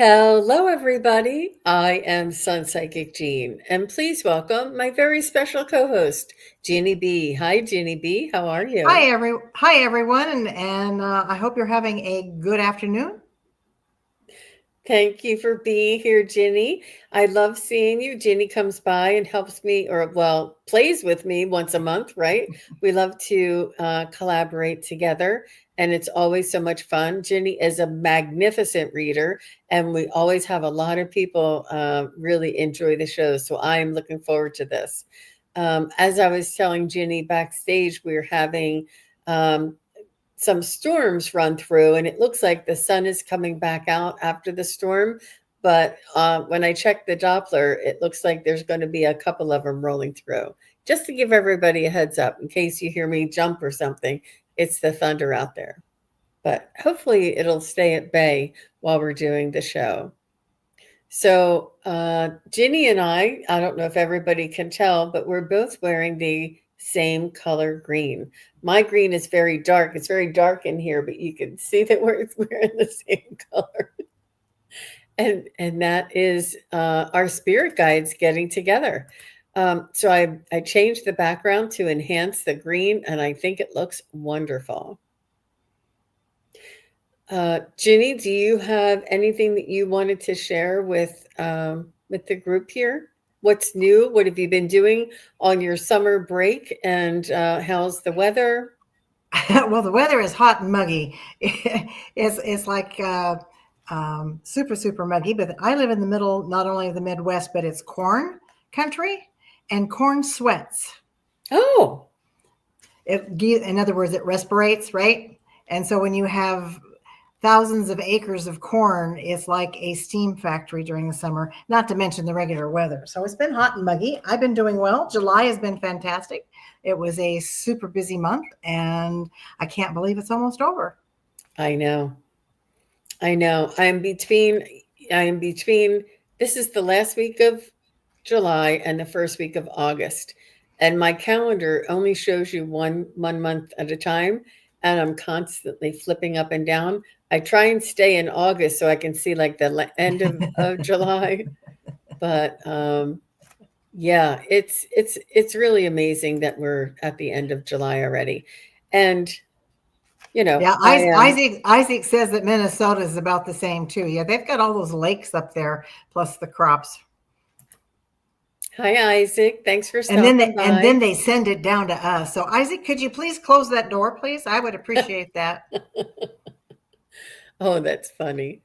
Hello, everybody. I am SunPsychic Jean, and please welcome my very special co-host, Ginny B. Hi, Ginny B. How are you? Hi everyone, and I hope you're having a good afternoon. Thank you for being here, Ginny. I love seeing you. Ginny comes by and helps me, or well, plays with me once a month, right? We love to collaborate together, and it's always so much fun. Ginny is a magnificent reader, and we always have a lot of people really enjoy the show. So I am looking forward to this. As I was telling Ginny backstage, we're having um, some storms run through, and it looks like the sun is coming back out after the storm. But when I check the Doppler, it looks like there's going to be a couple of them rolling through. Just to give everybody a heads up, in case you hear me jump or something, it's the thunder out there. But hopefully, it'll stay at bay while we're doing the show. So, Ginny and I don't know if everybody can tell, but we're both wearing the same color green. My green is very dark. It's very dark in here, but you can see that we're in the same color. And that is our spirit guides getting together. So I changed the background to enhance the green, and I think it looks wonderful. Ginny, do you have anything that you wanted to share with the group here? What's new? What have you been doing on your summer break? And how's the weather? Well, the weather is hot and muggy. It's like super muggy. But I live in the middle, not only of the Midwest, but it's corn country, and corn sweats. Oh, In other words, it respirates, right? And so when you have thousands of acres of corn, it's like a steam factory during the summer, not to mention the regular weather. So it's been hot and muggy. I've been doing well. July has been fantastic. It was a super busy month, and I can't believe it's almost over. I know. I know. I am between this is the last week of July and the first week of August. And my calendar only shows you one month at a time, and I'm constantly flipping up and down. I try and stay in August so I can see like the end of July, but yeah, it's really amazing that we're at the end of July already. And Yeah, I am. Isaac says that Minnesota is about the same too. Yeah, they've got all those lakes up there, plus the crops. Hi, Isaac. Thanks for And then stopping they, and then by. they send it down to us. So Isaac, could you please close that door, please? I would appreciate that. Oh, that's funny.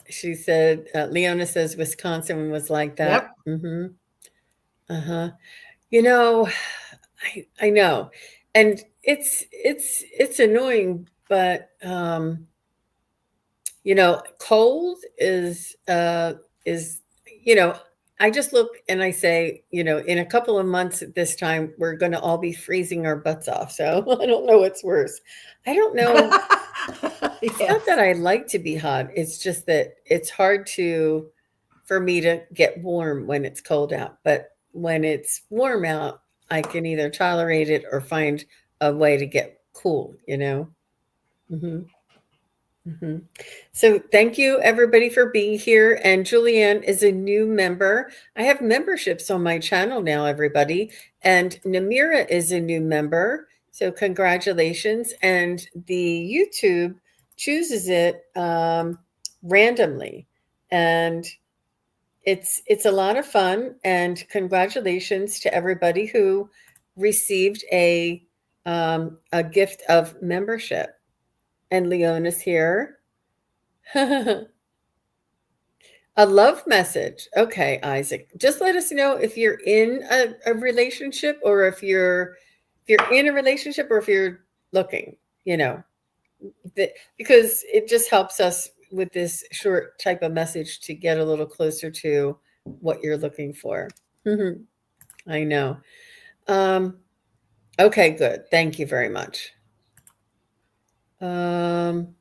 She said, Leona says Wisconsin was like that. Yep. Mm-hmm. Uh-huh. You know, I know. And it's annoying, but cold is you know, I just look and I say, in a couple of months at this time, we're gonna all be freezing our butts off. So I don't know what's worse. I don't know. It's not Yes. that I like to be hot. It's just that it's hard to for me to get warm when it's cold out. But when it's warm out, I can either tolerate it or find a way to get cool. Hmm. Hmm. So thank you everybody for being here. And Julianne is a new member. I have memberships on my channel now, everybody. And Namira is a new member. So congratulations. And the YouTube chooses it randomly. And it's a lot of fun. And congratulations to everybody who received a gift of membership. And Leona's here. A love message. Okay, Isaac. Just let us know if you're in a relationship or if you're in a relationship or if you're looking, you know, because it just helps us with this short type of message to get a little closer to what you're looking for. Mhm. I know. Um, okay, good. Thank you very much. Um,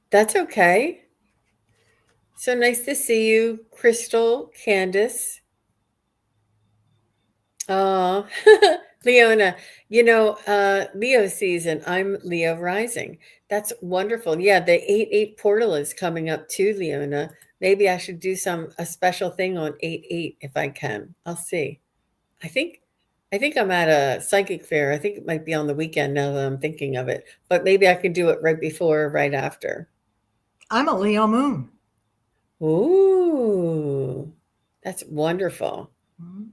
that's okay. So nice to see you, Crystal, Candace. Oh, Leona, Leo season. I'm Leo rising. That's wonderful. Yeah, the 8-8 portal is coming up too, Leona. Maybe I should do a special thing on 8-8 if I can. I'll see. I think I think I'm at a psychic fair. I think it might be on the weekend now that I'm thinking of it. But maybe I can do it right before or right after. I'm a Leo moon. Ooh. That's wonderful. Mhm.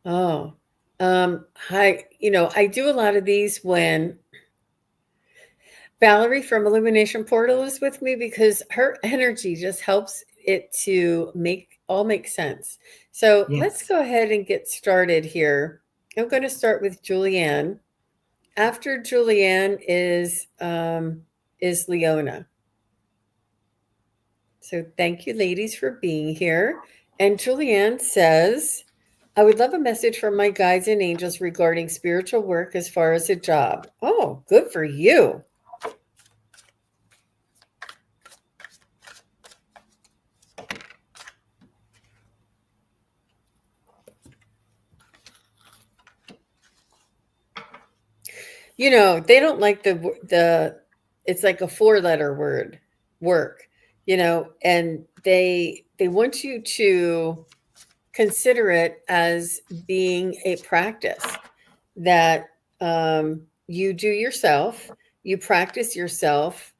Oh. I do a lot of these when Valerie from Illumination Portal is with me because her energy just helps it to make sense. So let's Yes. go ahead and get started here. I'm going to start with Julianne. After Julianne is Leona. So thank you, ladies, for being here. And Julianne says, I would love a message from my guides and angels regarding spiritual work as far as a job. Oh, good for you. They don't like the it's like a four-letter word, work, and they want you to consider it as being a practice that you do yourself, you practice yourself,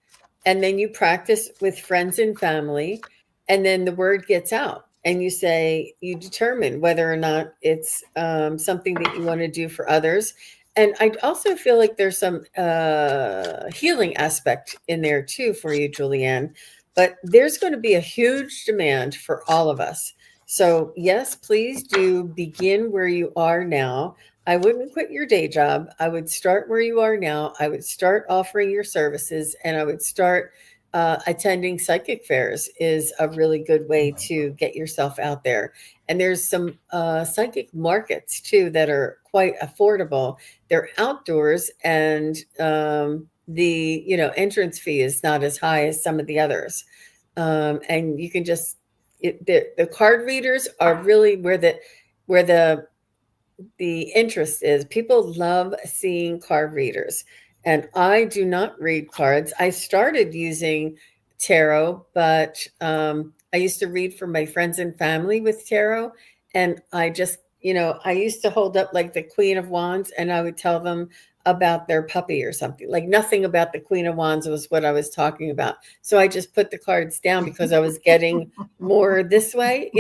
and then you practice with friends and family, and then the word gets out, and you determine whether or not it's something that you want to do for others. And I also feel like there's some healing aspect in there too for you, Julianne. But there's going to be a huge demand for all of us. So, yes, please do begin where you are now. I wouldn't quit your day job. I would start where you are now. I would start offering your services, and I would start attending psychic fairs is a really good way to get yourself out there. And there's some psychic markets too that are quite affordable. They're outdoors, and the entrance fee is not as high as some of the others. And you can just the card readers are really where the interest is. People love seeing card readers. And I do not read cards. I started using tarot, but I used to read for my friends and family with tarot. And I used to hold up like the Queen of Wands and I would tell them about their puppy or something. Like nothing about the Queen of Wands was what I was talking about. So I just put the cards down because I was getting more this way.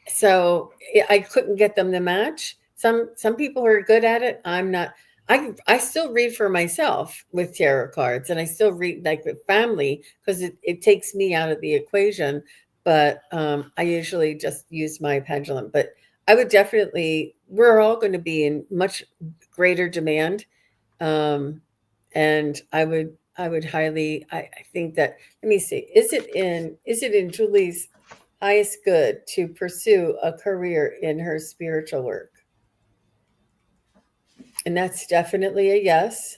So I couldn't get them to match. Some people are good at it. I'm not. I still read for myself with tarot cards, and I still read like with family because it takes me out of the equation. But I usually just use my pendulum. But I would definitely. We're all going to be in much greater demand, um, and I would highly. I think that. Let me see. Is it in Julie's highest good to pursue a career in her spiritual work? And that's definitely a yes.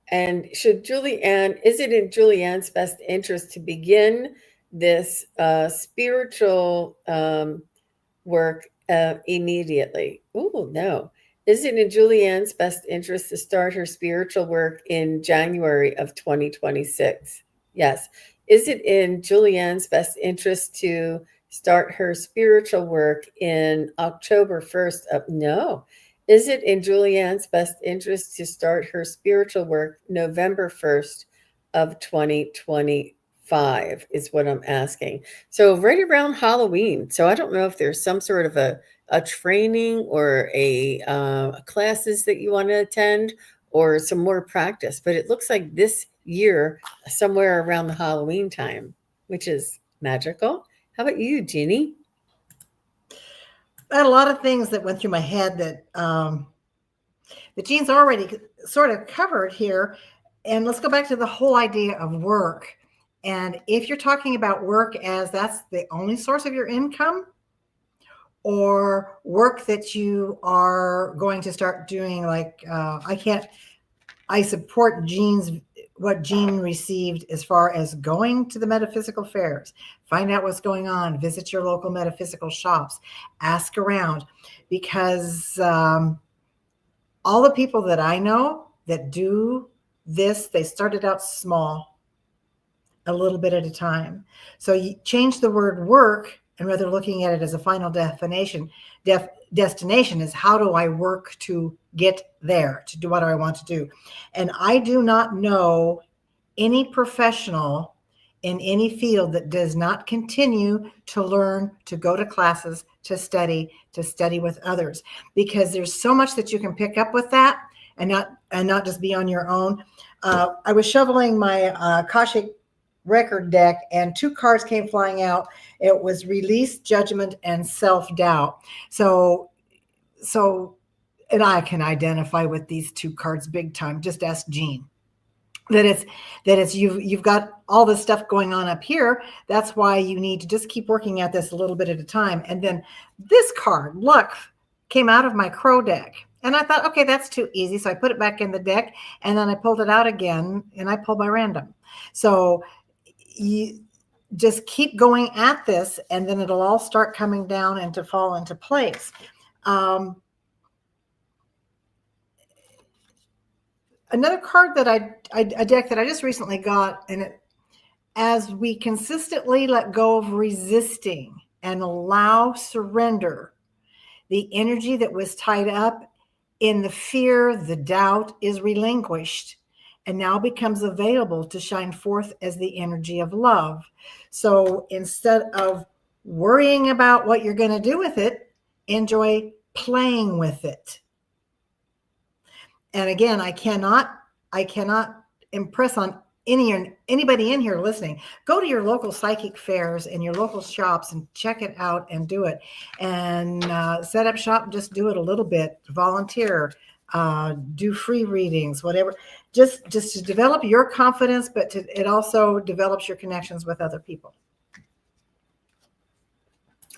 And is it in Julianne's best interest to begin this spiritual work immediately? Oh, no. Is it in Julianne's best interest to start her spiritual work in January of 2026? Yes. Is it in Julianne's best interest to start her spiritual work in October 1st? No. Is it in Julianne's best interest to start her spiritual work November 1st of 2025 is what I'm asking. So right around Halloween. So I don't know if there's some sort of a training or a classes that you want to attend or some more practice, but it looks like this year somewhere around the Halloween time, which is magical. How about you, Ginny? I had a lot of things that went through my head that Jean's already sort of covered here. And let's go back to the whole idea of work. And if you're talking about work as that's the only source of your income, or work that you are going to start doing, like I support Jean's what Jean received as far as going to the metaphysical fairs, find out what's going on, visit your local metaphysical shops, ask around, because all the people that I know that do this, they started out small, a little bit at a time. So you change the word work, and rather looking at it as a final destination is, how do I work to get there, to do what I want to do? And I do not know any professional in any field that does not continue to learn, to go to classes, to study with others, because there's so much that you can pick up with that, and not just be on your own. I was shoveling my Akashic record deck, and 2 cards came flying out. It was release, judgment, and self-doubt. So, and I can identify with these 2 cards big time. Just ask Jean. That it's you've got all this stuff going on up here. That's why you need to just keep working at this a little bit at a time. And then this card, luck, came out of my crow deck. And I thought, okay, that's too easy. So I put it back in the deck, and then I pulled it out again, and I pulled by random. So you just keep going at this, and then it'll all start coming down and to fall into place. Another card that a deck that I just recently got, and as we consistently let go of resisting and allow surrender, the energy that was tied up in the fear, the doubt, is relinquished and now becomes available to shine forth as the energy of love. So instead of worrying about what you're going to do with it, enjoy playing with it. And again, I cannot impress on anybody in here listening. Go to your local psychic fairs and your local shops and check it out and do it. And set up shop, just do it a little bit. Volunteer, do free readings, whatever. Just to develop your confidence, but it also develops your connections with other people.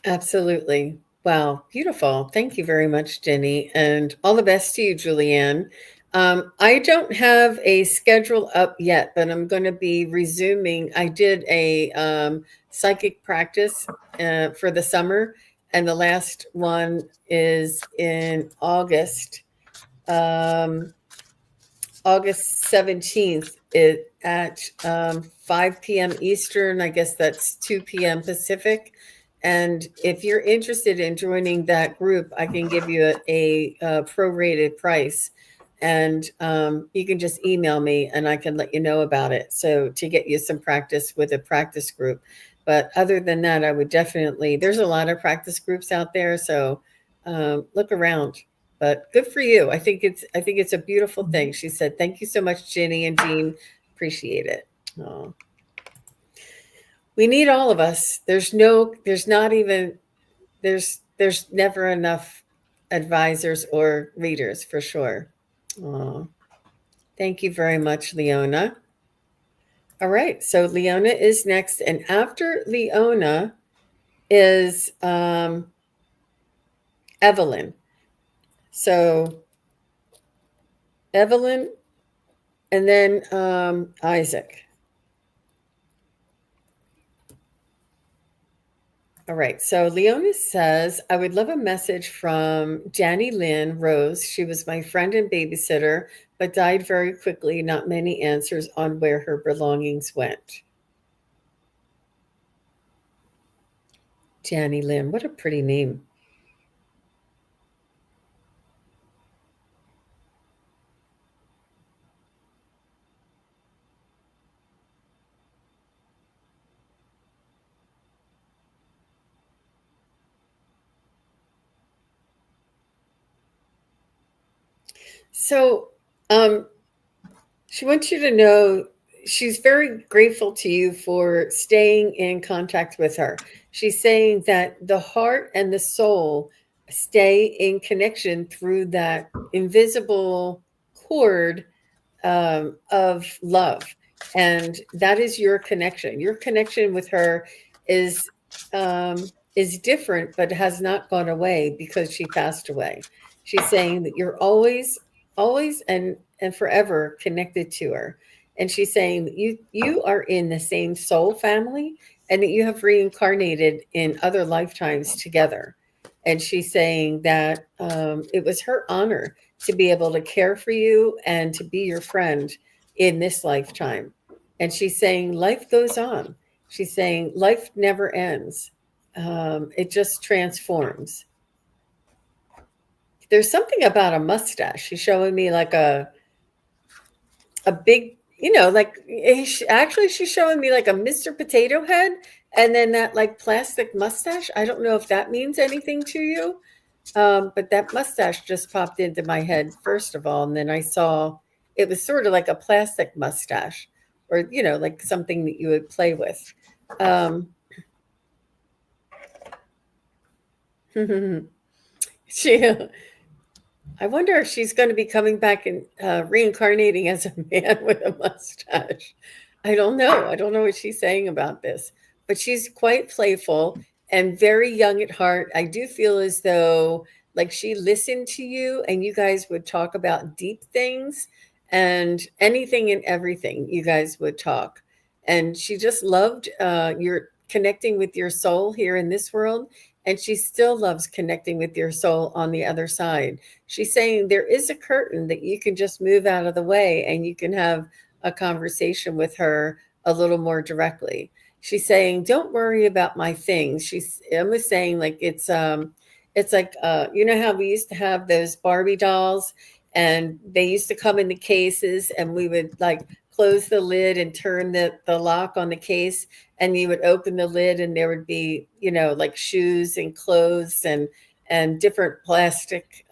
Absolutely. Wow. Beautiful. Thank you very much, Jenny. And all the best to you, Julianne. I don't have a schedule up yet, but I'm going to be resuming. I did a psychic practice for the summer, and the last one is in August. August 17th at 5 p.m. Eastern. I guess that's 2 p.m. Pacific. And if you're interested in joining that group, I can give you a prorated price. And you can just email me and I can let you know about it. So to get you some practice with a practice group. But other than that, I would definitely, there's a lot of practice groups out there. So look around. But good for you. I think it's a beautiful thing. She said, thank you so much, Ginny and Jean. Appreciate it. Oh. We need all of us. There's never enough advisors or readers, for sure. Oh, thank you very much, Leona. All right, so Leona is next, and after Leona is Evelyn. So Evelyn, and then Isaac. All right. So Leona says, I would love a message from Janny Lynn Rose. She was my friend and babysitter, but died very quickly. Not many answers on where her belongings went. Janny Lynn, what a pretty name. So she wants you to know she's very grateful to you for staying in contact with her. She's saying that the heart and the soul stay in connection through that invisible cord of love. And that is your connection. Your connection with her is different, but has not gone away because she passed away. She's saying that you're always and forever connected to her. And she's saying you are in the same soul family, and that you have reincarnated in other lifetimes together. And she's saying that it was her honor to be able to care for you and to be your friend in this lifetime. And she's saying life goes on. She's saying life never ends. It just transforms. There's something about a mustache. She's showing me like a big, like actually she's showing me like a Mr. Potato Head, and then that like plastic mustache. I don't know if that means anything to you, but that mustache just popped into my head first of all, and then I saw it was sort of like a plastic mustache, or like something that you would play with. Um, she I wonder if she's going to be coming back and reincarnating as a man with a mustache. I don't know. I don't know what she's saying about this, but she's quite playful and very young at heart. I do feel as though like she listened to you and you guys would talk about deep things and anything and everything you guys would talk. And she just loved your connecting with your soul here in this world. And she still loves connecting with your soul on the other side. She's saying there is a curtain that you can just move out of the way and you can have a conversation with her a little more directly. She's saying, "Don't worry about my things." She's almost saying like it's like you know how we used to have those Barbie dolls and they used to come in the cases and we would like close the lid and turn the lock on the case, and you would open the lid and there would be, like shoes and clothes and different plastic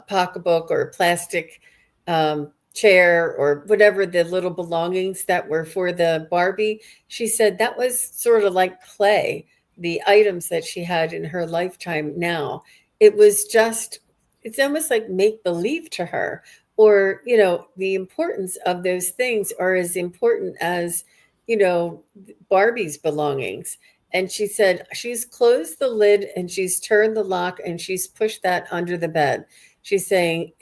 pocketbook or plastic chair or whatever the little belongings that were for the Barbie. She said that was sort of like play, the items that she had in her lifetime now. It was just, it's almost like make believe to her. Or, the importance of those things are as important as, you know, Barbie's belongings. And she said she's closed the lid and she's turned the lock and she's pushed that under the bed. She's saying,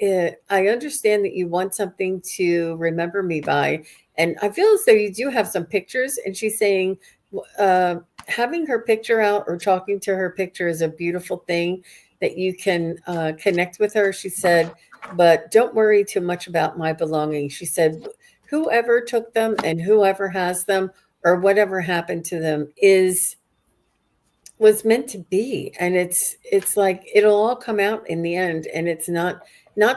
I understand that you want something to remember me by. And I feel as though you do have some pictures. And she's saying, uh, having her picture out or talking to her picture is a beautiful thing that you can connect with her. She said, but don't worry too much about my belongings. She said, whoever took them and whoever has them or whatever happened to them was meant to be, and it's like it'll all come out in the end, and it's not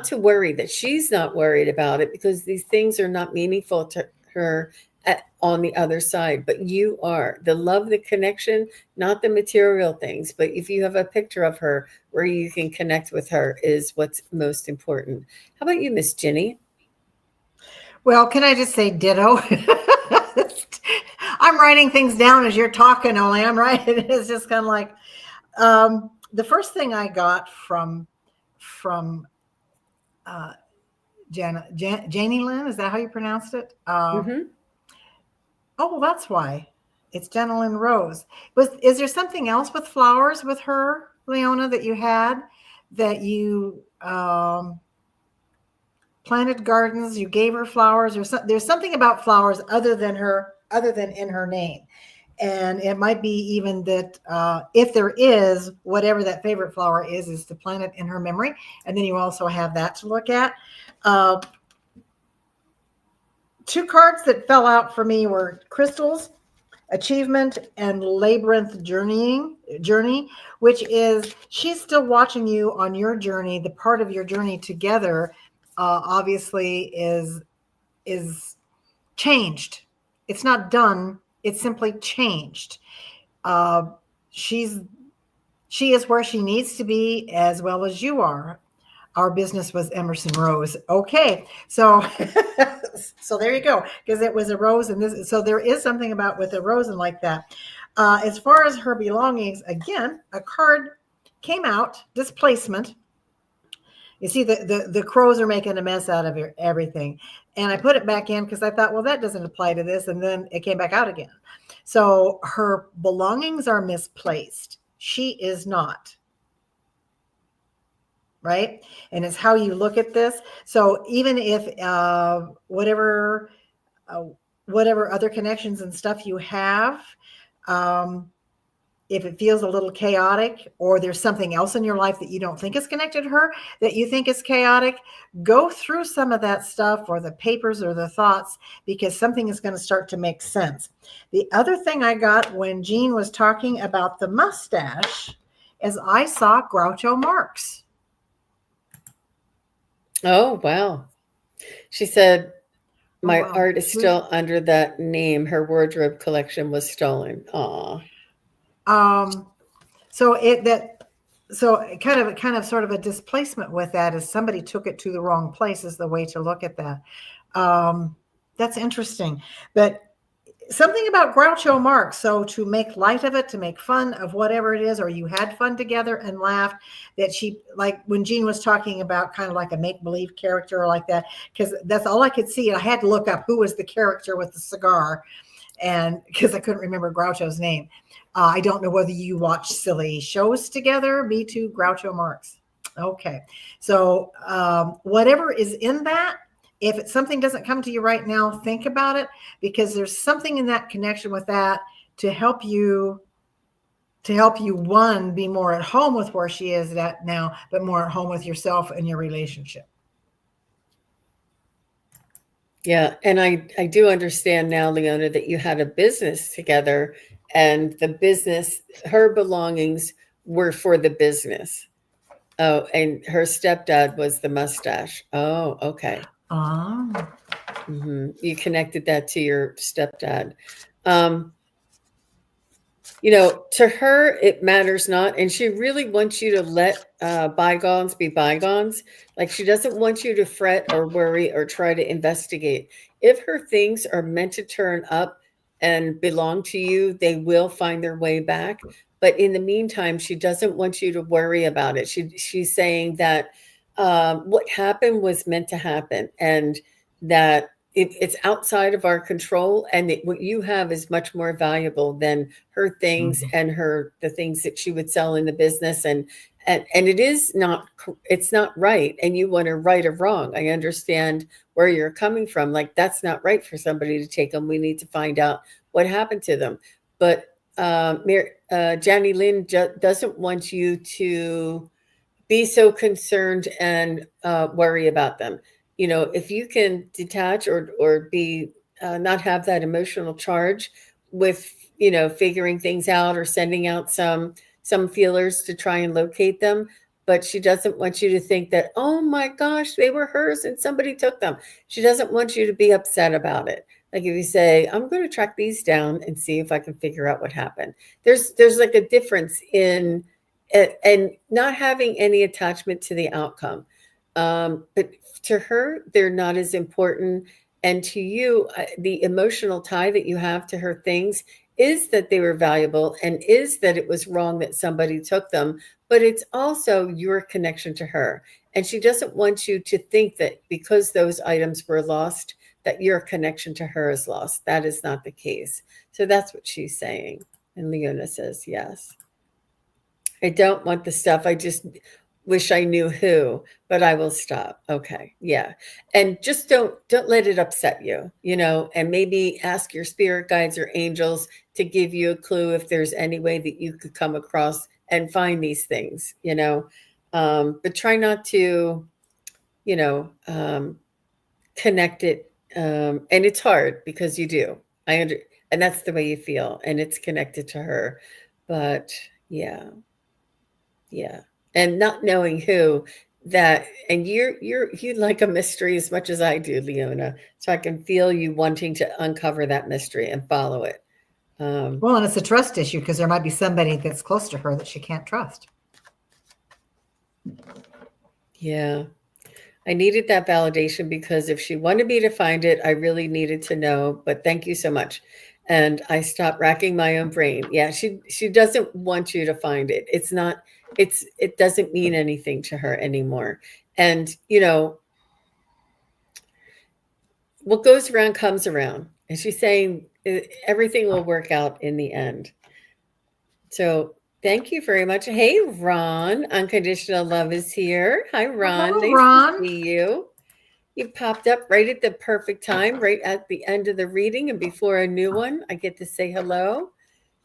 to worry, that she's not worried about it because these things are not meaningful to her on the other side, but you are. The love, the connection, not the material things, but if you have a picture of her where you can connect with her is what's most important. How about you, Miss Ginny? Well, can I just say ditto? I'm writing things down as you're talking, only I'm writing. It's just kind of like the first thing I got from Janie Lynn, is that how you pronounced it? Mm-hmm. Oh, well, that's why it's Jenilyn Rose. Is there something else with flowers with her, Leona, that you had that you planted gardens? You gave her flowers, or there's something about flowers other than in her name, and it might be even that if there is, whatever that favorite flower is to plant it in her memory, and then you also have that to look at. Two cards that fell out for me were crystals, achievement, and labyrinth journey, which is she's still watching you on your journey. The part of your journey together obviously is changed. It's not done, it's simply changed. She is where she needs to be as well as you are. Our business was Emerson Rose. Okay, so so there you go, because it was a rose, and this, so there is something about with a rose and like that. As far as her belongings, again, a card came out, displacement. You see, the crows are making a mess out of everything, and I put it back in because I thought, well, that doesn't apply to this, and then it came back out again. So her belongings are misplaced. She is not. right? And it's how you look at this. So even if uh, whatever other connections and stuff you have, um, if it feels a little chaotic, or there's something else in your life that you don't think is connected to her that you think is chaotic, go through some of that stuff, or the papers or the thoughts, because something is going to start to make sense. The other thing I got when Jean was talking about the mustache is I saw Groucho Marx. Oh, wow. She said, Oh, my wow. art is still under that name. Her wardrobe collection was stolen. Aw. Um, so kind of sort of a displacement with that is somebody took it to the wrong place is the way to look at that. That's interesting. But something about Groucho Marx. So to make light of it, to make fun of whatever it is, or you had fun together and laughed, that she, like when Jean was talking about kind of like a make-believe character or like that, because that's all I could see. I had to look up who was the character with the cigar, and because I couldn't remember Groucho's name. I don't know whether you watch silly shows together. Me too, Groucho Marx. Okay. So whatever is in that, if something doesn't come to you right now, think about it, because there's something in that connection with that to help you one, be more at home with where she is at now, but more at home with yourself and your relationship. Yeah, and I do understand now, Leona, that you had a business together, and the business, her belongings were for the business. Oh, and her stepdad was the mustache. Oh, okay. Ah. You connected that to your stepdad. Um, to her, it matters not. And she really wants you to let bygones be bygones. Like, she doesn't want you to fret or worry or try to investigate. If her things are meant to turn up and belong to you, they will find their way back. But in the meantime, she doesn't want you to worry about it. She's saying that what happened was meant to happen, and that it's outside of our control, and what you have is much more valuable than her things and the things that she would sell in the business. And it is not, it's not right, and you want to right or wrong. I understand where you're coming from. Like, that's not right for somebody to take them. We need to find out what happened to them. But Janny Lynn doesn't want you to be so concerned and worry about them. If you can detach or be not have that emotional charge with figuring things out or sending out some feelers to try and locate them. But she doesn't want you to think that, oh my gosh, they were hers and somebody took them. She doesn't want you to be upset about it. Like, if you say, I'm going to track these down and see if I can figure out what happened. There's like a difference in and not having any attachment to the outcome. But to her, they're not as important. And to you, the emotional tie that you have to her things is that they were valuable, and is that it was wrong that somebody took them. But it's also your connection to her. And she doesn't want you to think that because those items were lost, that your connection to her is lost. That is not the case. So that's what she's saying. And Leona says, yes. I don't want the stuff. I just wish I knew who, but I will stop. Okay. Yeah. And just don't let it upset you, and maybe ask your spirit guides or angels to give you a clue if there's any way that you could come across and find these things, but try not to, connect it. And it's hard because you do. And that's the way you feel, and it's connected to her. But yeah. Yeah. And not knowing who that, and you like a mystery as much as I do, Leona. So I can feel you wanting to uncover that mystery and follow it. Well, and it's a trust issue, because there might be somebody that's close to her that she can't trust. Yeah. I needed that validation, because if she wanted me to find it, I really needed to know. But thank you so much. And I stopped racking my own brain. Yeah, she doesn't want you to find it. It doesn't mean anything to her anymore. And what goes around comes around. And she's saying everything will work out in the end. So Thank you very much. Hey, Ron. Unconditional Love is here. Hi, Ron. Hello, Nice to Ron. see you. You popped up right at the perfect time, right at the end of the reading and before a new one. I get to say hello.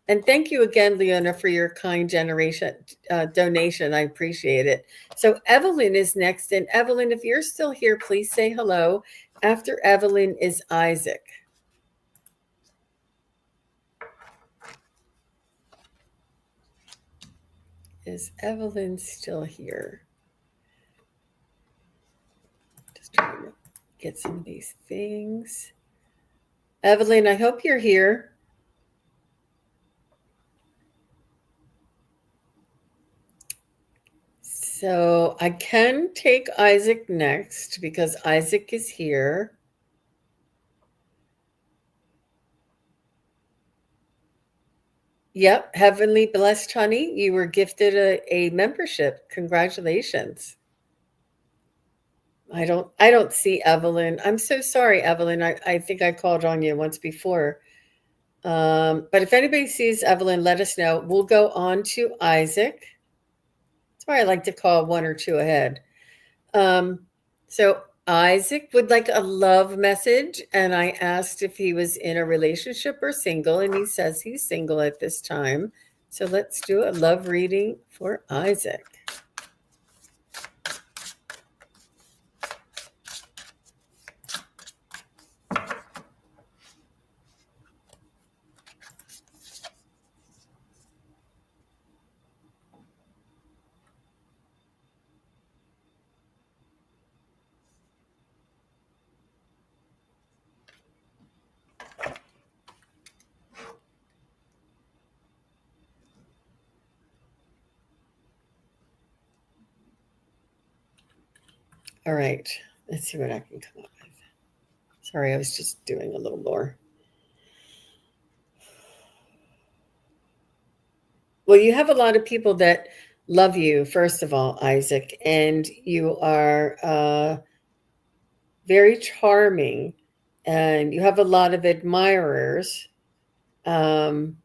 And thank you again, Leona, for your kind donation. I appreciate it. So Evelyn is next. And Evelyn, if you're still here, please say hello. After Evelyn is Isaac. Is Evelyn still here? Just trying to get some of these things. Evelyn, I hope you're here. So I can take Isaac next because Isaac is here. Yep, Heavenly Blessed Honey, you were gifted a membership. Congratulations. I don't see Evelyn. I'm so sorry, Evelyn. I think I called on you once before. But if anybody sees Evelyn, let us know. We'll go on to Isaac. That's why I like to call one or two ahead. So Isaac would like a love message, and I asked if he was in a relationship or single, and he says he's single at this time. So let's do a love reading for Isaac. All right, let's see what I can come up with. Sorry, I was just doing a little more. Well, you have a lot of people that love you, first of all, Isaac, and you are very charming, and you have a lot of admirers. Um,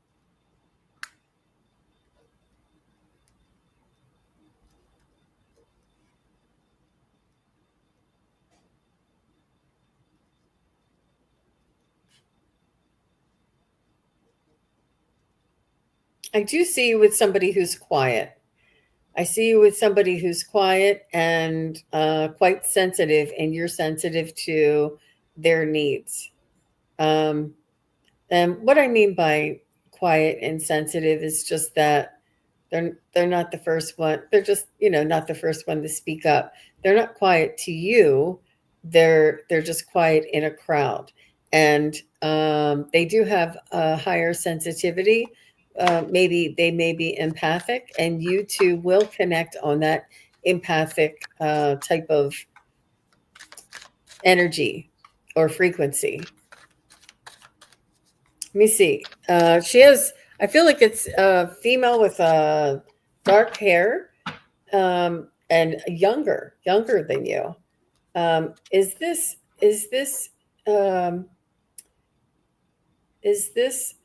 I do see you with somebody who's quiet. I see you with somebody who's quiet and quite sensitive, and you're sensitive to their needs. Um, and what I mean by quiet and sensitive is just that they're not the first one. They're just not the first one to speak up. They're not quiet to you. They're just quiet in a crowd, and they do have a higher sensitivity. Maybe they may be empathic, and you two will connect on that empathic type of energy or frequency. Let me see. She has. I feel like it's a female with dark hair and younger than you. Is this is this um, is this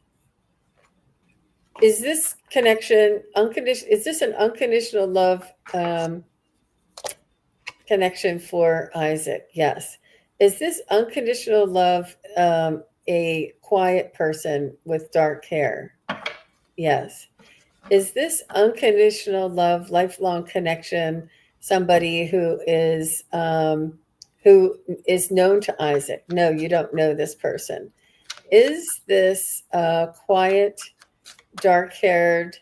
is this connection unconditional? Is this an unconditional love connection for Isaac? Yes. Is this unconditional love a quiet person with dark hair? Yes. Is this unconditional love, lifelong connection, somebody who is known to Isaac? No, you don't know this person. Is this quiet, dark-haired,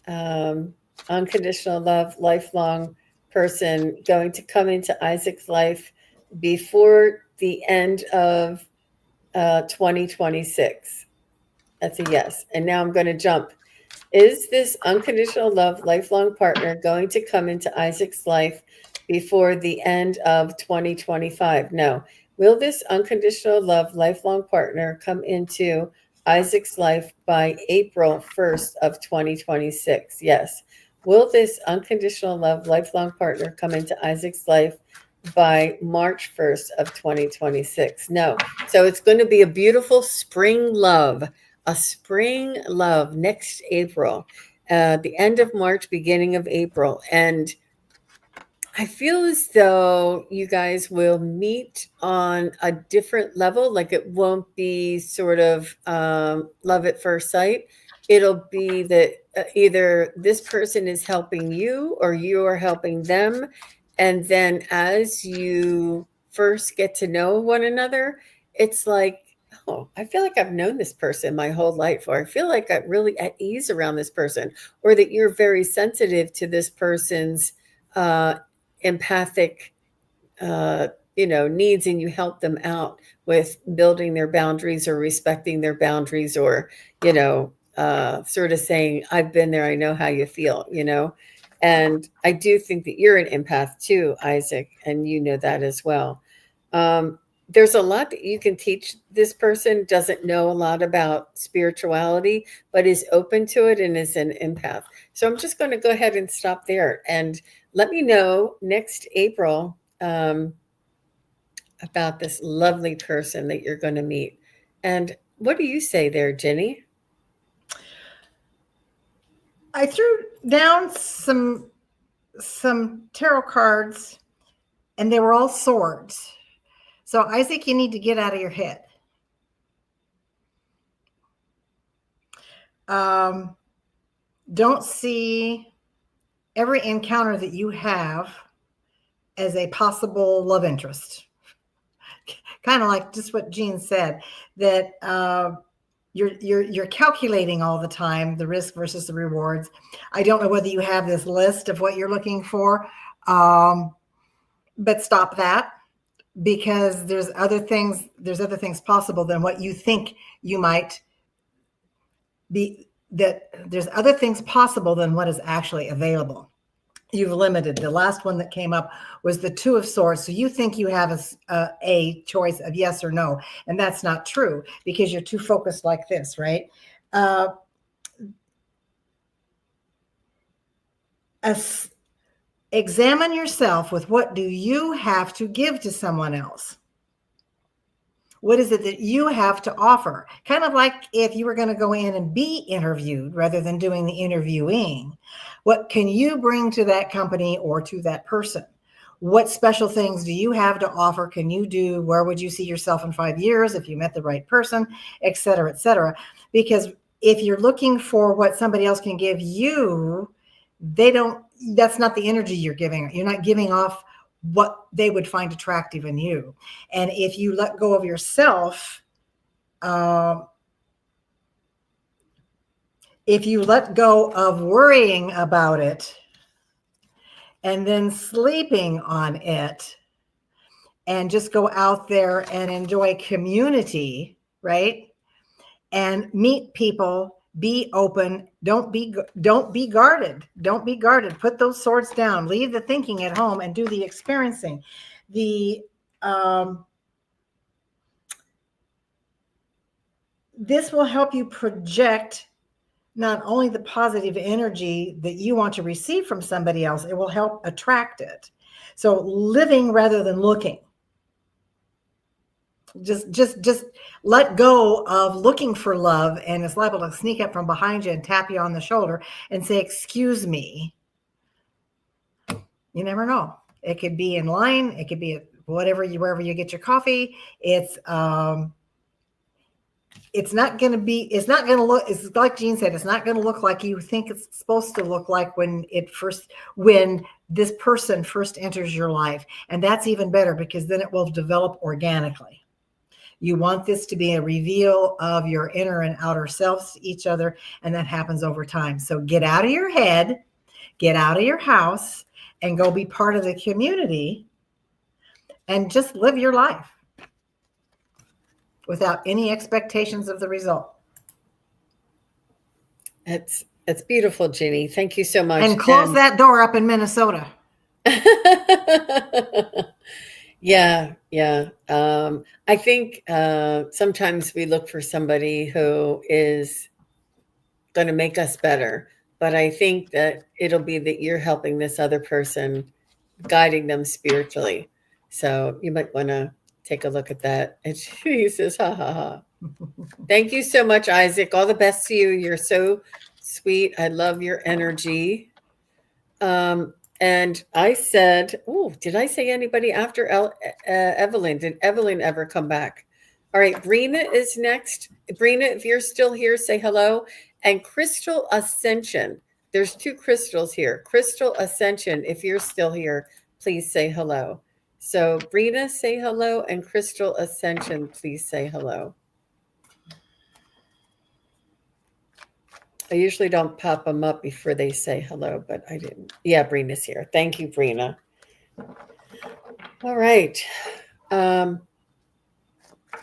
unconditional love, lifelong person going to come into Isaac's life before the end of 2026? That's a yes. And now I'm going to jump. Is this unconditional love, lifelong partner going to come into Isaac's life before the end of 2025? No. Will this unconditional love, lifelong partner come into Isaac's life by April 1st of 2026? Yes. Will this unconditional love, lifelong partner come into Isaac's life by March 1st of 2026? No. So it's going to be a beautiful spring love. A spring love next April. the end of March, beginning of April. And I feel as though you guys will meet on a different level. Like it won't be sort of love at first sight. It'll be that either this person is helping you or you are helping them. And then as you first get to know one another, it's like, oh, I feel like I've known this person my whole life, or I feel like I'm really at ease around this person, or that you're very sensitive to this person's uh, empathic needs, and you help them out with building their boundaries or respecting their boundaries, or sort of saying, I've been there, I know how you feel. And I do think that you're an empath too, Isaac, and you know that as well. There's a lot that you can teach. This person doesn't know a lot about spirituality, but is open to it and is an empath. So I'm just going to go ahead and stop there, and let me know next April about this lovely person that you're going to meet. And what do you say there, Ginny? I threw down some tarot cards, and they were all swords. So Isaac, you need to get out of your head. Don't see every encounter that you have as a possible love interest. Kind of like just what Jean said, that you're calculating all the time the risk versus the rewards. I don't know whether you have this list of what you're looking for, but stop that, because there's other things possible than what you think you might be. That there's other things possible than what is actually available. You've limited. The last one that came up was the Two of Swords. So you think you have a choice of yes or no, and that's not true, because you're too focused like this, right? Examine yourself with what do you have to give to someone else? What is it that you have to offer? Kind of like if you were going to go in and be interviewed rather than doing the interviewing. What can you bring to that company or to that person? What special things do you have to offer? Can you do? Where would you see yourself in 5 years if you met the right person, et cetera, et cetera? Because if you're looking for what somebody else can give you, that's not the energy you're giving. You're not giving off what they would find attractive in you. And if you let go of yourself, if you let go of worrying about it and then sleeping on it, and just go out there and enjoy community, right? And meet people, be open, don't be guarded. Don't be guarded. Put those swords down. Leave the thinking at home and do the experiencing. This will help you project not only the positive energy that you want to receive from somebody else, it will help attract it. So living rather than looking. Just let go of looking for love, and it's liable to sneak up from behind you and tap you on the shoulder and say, excuse me. You never know. It could be in line. It could be at wherever you get your coffee. It's not going to look, it's like Jean said, it's not going to look like you think it's supposed to look like when this person first enters your life. And that's even better, because then it will develop organically. You want this to be a reveal of your inner and outer selves to each other, and that happens over time. So get out of your head, get out of your house, and go be part of the community, and just live your life without any expectations of the result. That's beautiful, Ginny. Thank you so much. And close that door up in Minnesota. Yeah. I think sometimes we look for somebody who is going to make us better, but I think that it'll be that you're helping this other person, guiding them spiritually. So you might want to take a look at that. And he says, ha, ha, ha. Thank you so much, Isaac. All the best to you. You're so sweet. I love your energy. And I said, oh, did I say anybody after Evelyn? Did Evelyn ever come back? All right, Brina is next. Brina, if you're still here, say hello. And Crystal Ascension. There's two crystals here. Crystal Ascension, if you're still here, please say hello. So Brina, say hello, and Crystal Ascension, please say hello. I usually don't pop them up before they say hello, but I didn't. Yeah, Brina's here. Thank you, Brina. All right.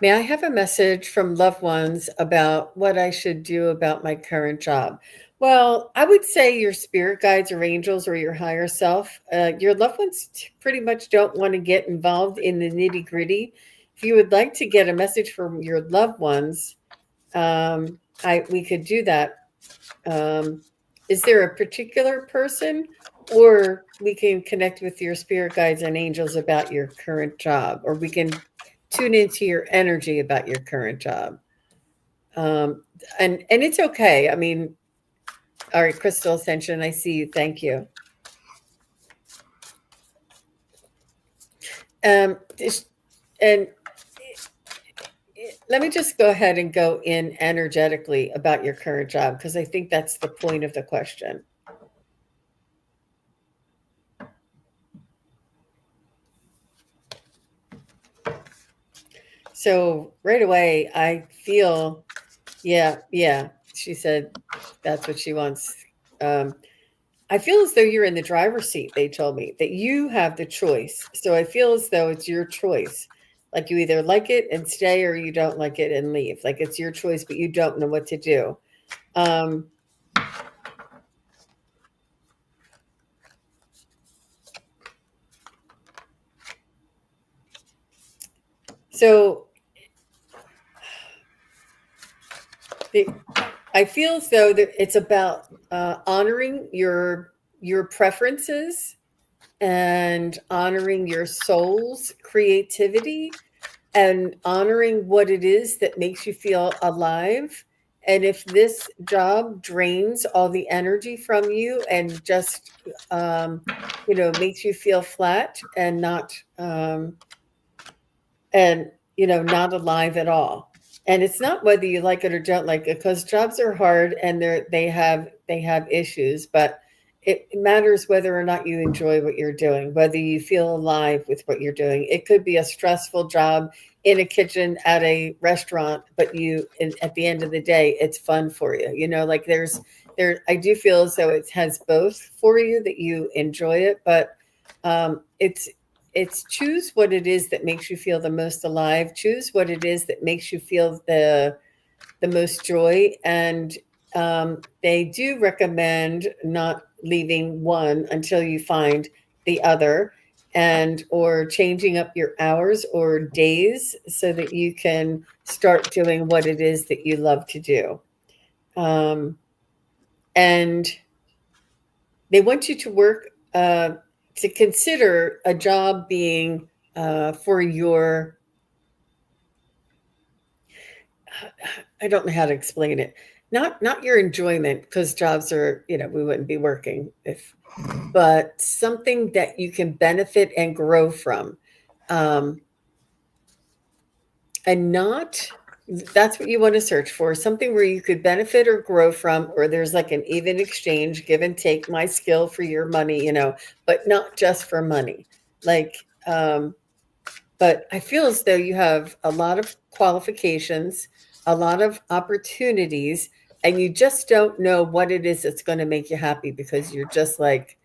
May I have a message from loved ones about what I should do about my current job? Well, I would say your spirit guides or angels or your higher self. Your loved ones pretty much don't want to get involved in the nitty gritty. If you would like to get a message from your loved ones, we could do that. Is there a particular person, or we can connect with your spirit guides and angels about your current job, or we can tune into your energy about your current job. And it's okay. I mean, all right, Crystal Ascension, I see you. Thank you. And let me just go ahead and go in energetically about your current job, because I think that's the point of the question. So right away, I feel, yeah, she said that's what she wants. I feel as though you're in the driver's seat. They told me that you have the choice. So I feel as though it's your choice. Like you either like it and stay, or you don't like it and leave. Like it's your choice, but you don't know what to do. So I feel as though that it's about honoring your preferences and honoring your soul's creativity and honoring what it is that makes you feel alive. And if this job drains all the energy from you and just makes you feel flat and not not alive at all. And it's not whether you like it or don't like it, because jobs are hard and they have issues, but it matters whether or not you enjoy what you're doing, whether you feel alive with what you're doing. It could be a stressful job in a kitchen at a restaurant, but at the end of the day, it's fun for you. Like I do feel as though it has both for you, that you enjoy it, but it's choose what it is that makes you feel the most alive. Choose what it is that makes you feel the most joy. And they do recommend not leaving one until you find the other, or changing up your hours or days so that you can start doing what it is that you love to do. And they want you to work to consider a job being for your, I don't know how to explain it. Not your enjoyment, because jobs are, we wouldn't be working but something that you can benefit and grow from. And that's what you want to search for, something where you could benefit or grow from, or there's like an even exchange, give and take, my skill for your money, but not just for money. But I feel as though you have a lot of qualifications, a lot of opportunities, and you just don't know what it is that's going to make you happy, because you're just like,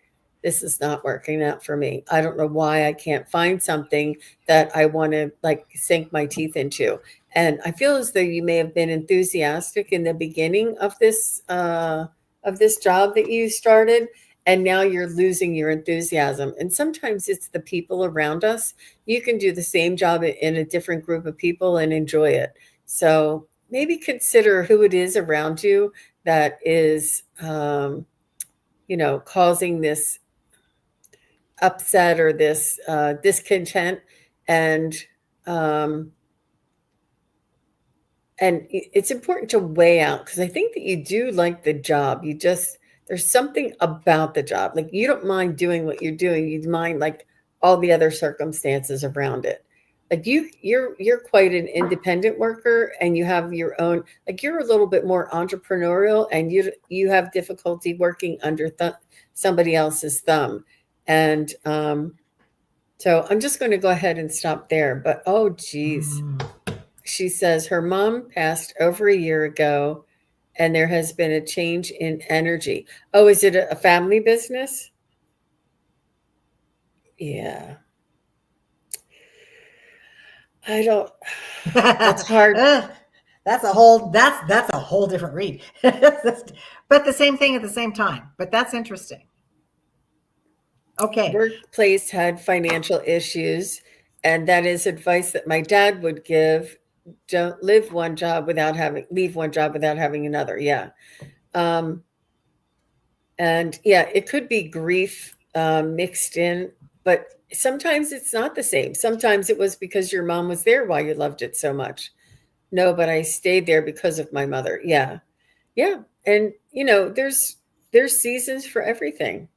this is not working out for me. I don't know why I can't find something that I want to sink my teeth into. And I feel as though you may have been enthusiastic in the beginning of this job that you started, and now you're losing your enthusiasm. And sometimes it's the people around us. You can do the same job in a different group of people and enjoy it. So maybe consider who it is around you that is, causing this upset or this discontent, and and it's important to weigh out, because I think that you do like the job. There's something about the job. Like, you don't mind doing what you're doing. You mind like all the other circumstances around it. Like, you're quite an independent worker, and you have your own, like, you're a little bit more entrepreneurial, and you have difficulty working under somebody else's thumb. And so I'm just going to go ahead and stop there. But oh geez. She says her mom passed over a year ago, and there has been a change in energy. Oh, is it a family business? Yeah. I don't, that's hard. That's a whole different read. But the same thing at the same time. But that's interesting. Okay. Workplace had financial issues, and that is advice that my dad would give. Don't leave one job without having another. Yeah. Um, and yeah, it could be grief mixed in, but sometimes it's not the same. Sometimes it was because your mom was there while you loved it so much. No, but I stayed there because of my mother. Yeah. Yeah. And there's seasons for everything.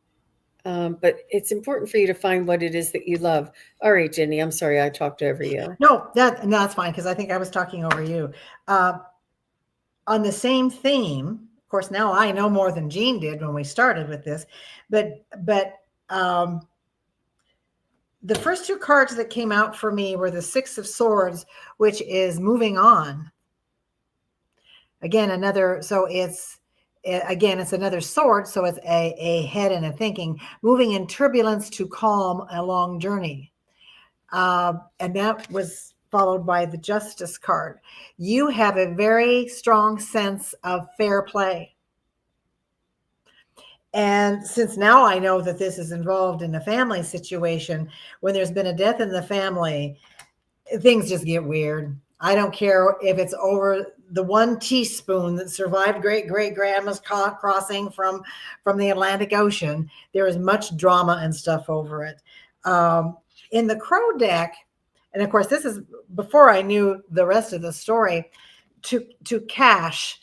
But it's important for you to find what it is that you love. All right, Ginny, I'm sorry I talked over you. No, that's fine, because I think I was talking over you. On the same theme, of course, now I know more than Jean did when we started with this, but the first two cards that came out for me were the Six of Swords, which is moving on. Again, it's another sword, so it's a head and a thinking, moving in turbulence to calm a long journey. And that was followed by the Justice card. You have a very strong sense of fair play. And since now I know that this is involved in a family situation, when there's been a death in the family, things just get weird. I don't care if it's over the one teaspoon that survived great grandma's crossing from the Atlantic Ocean. There is much drama and stuff over it. In the Crow deck, and of course this is before I knew the rest of the story, to cash,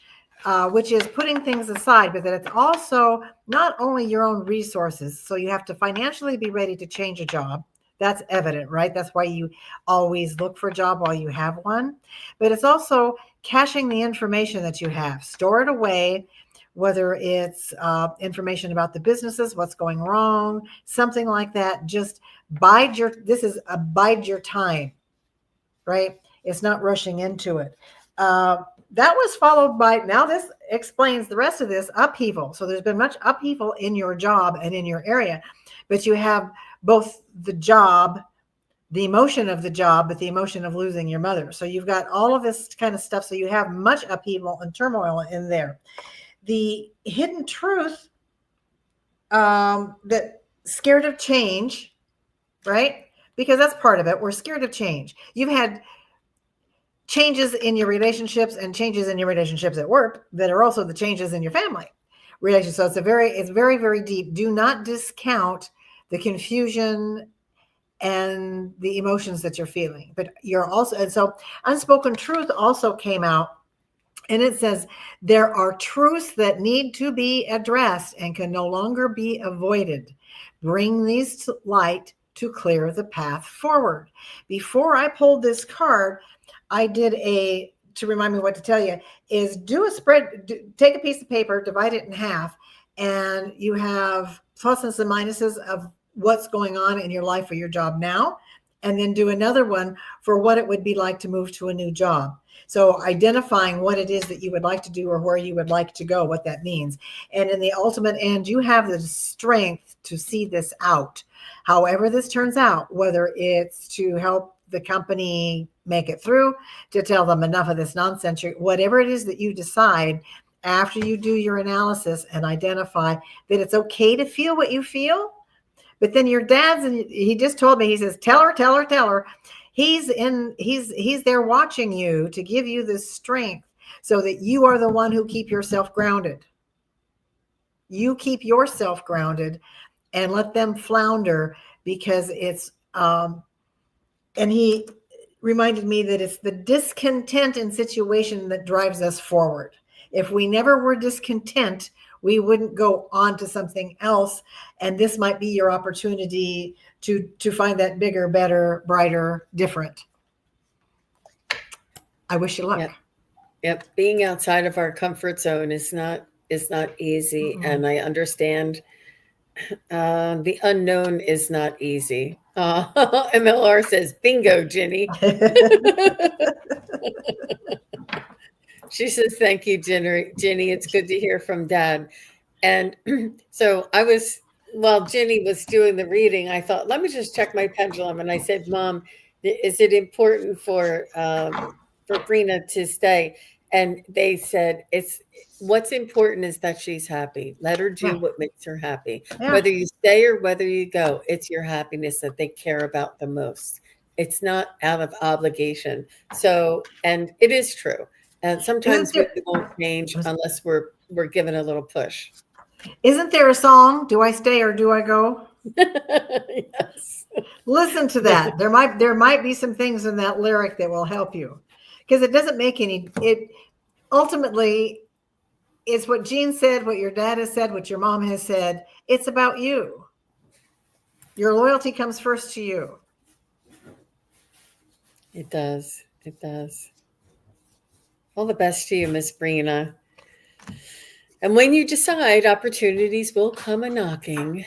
which is putting things aside, but that it's also not only your own resources. So you have to financially be ready to change a job. That's evident, right? That's why you always look for a job while you have one. But it's also caching the information that you have. Store it away, whether it's information about the businesses, what's going wrong, something like that. Just bide your time, right? It's not rushing into it. That was followed by, now this explains the rest of this, upheaval. So there's been much upheaval in your job and in your area, but you have both the job, the emotion of the job, but the emotion of losing your mother. So you've got all of this kind of stuff. So you have much upheaval and turmoil in there. The hidden truth, that scared of change, right? Because that's part of it. We're scared of change. You've had changes in your relationships and changes in your relationships at work that are also the changes in your family relationship. So it's very, very deep. Do not discount the confusion and the emotions that you're feeling. But you're also, and so unspoken truth also came out, and it says there are truths that need to be addressed and can no longer be avoided. Bring these to light to clear the path forward. Before I pulled this card, I did to remind me what to tell you, is do a spread, take a piece of paper, divide it in half, and you have pluses and minuses of what's going on in your life or your job now, and then do another one for what it would be like to move to a new job. So identifying what it is that you would like to do or where you would like to go, what that means. And in the ultimate end, you have the strength to see this out. However this turns out, whether it's to help the company make it through, to tell them enough of this nonsense, whatever it is that you decide after you do your analysis and identify that it's okay to feel what you feel. But then your dad's, and he just told me, he says, tell her. He's there watching you to give you the strength so that you are the one who keep yourself grounded. You keep yourself grounded and let them flounder, because it's, and he reminded me that it's the discontent in situation that drives us forward. If we never were discontent, we wouldn't go on to something else. And this might be your opportunity to find that bigger, better, brighter, different. I wish you luck. Yep. Yep. Being outside of our comfort zone is not easy. Mm-mm. And I understand the unknown is not easy. MLR says, bingo, Ginny. She says, thank you, Ginny. It's good to hear from Dad. And so while Ginny was doing the reading, I thought, let me just check my pendulum. And I said, Mom, is it important for Brina to stay? And they said, what's important is that she's happy. Let her do Yeah. what makes her happy. Yeah. Whether you stay or whether you go, it's your happiness that they care about the most. It's not out of obligation. So, and it is true. And sometimes we won't change unless we're given a little push. Isn't there a song? Do I stay or do I go? Yes. Listen to that. There might be some things in that lyric that will help you, because it doesn't make it ultimately, it's what Jean said, what your dad has said, what your mom has said. It's about you. Your loyalty comes first to you. It does. It does. All the best to you, Miss Brina. And when you decide, opportunities will come a-knocking.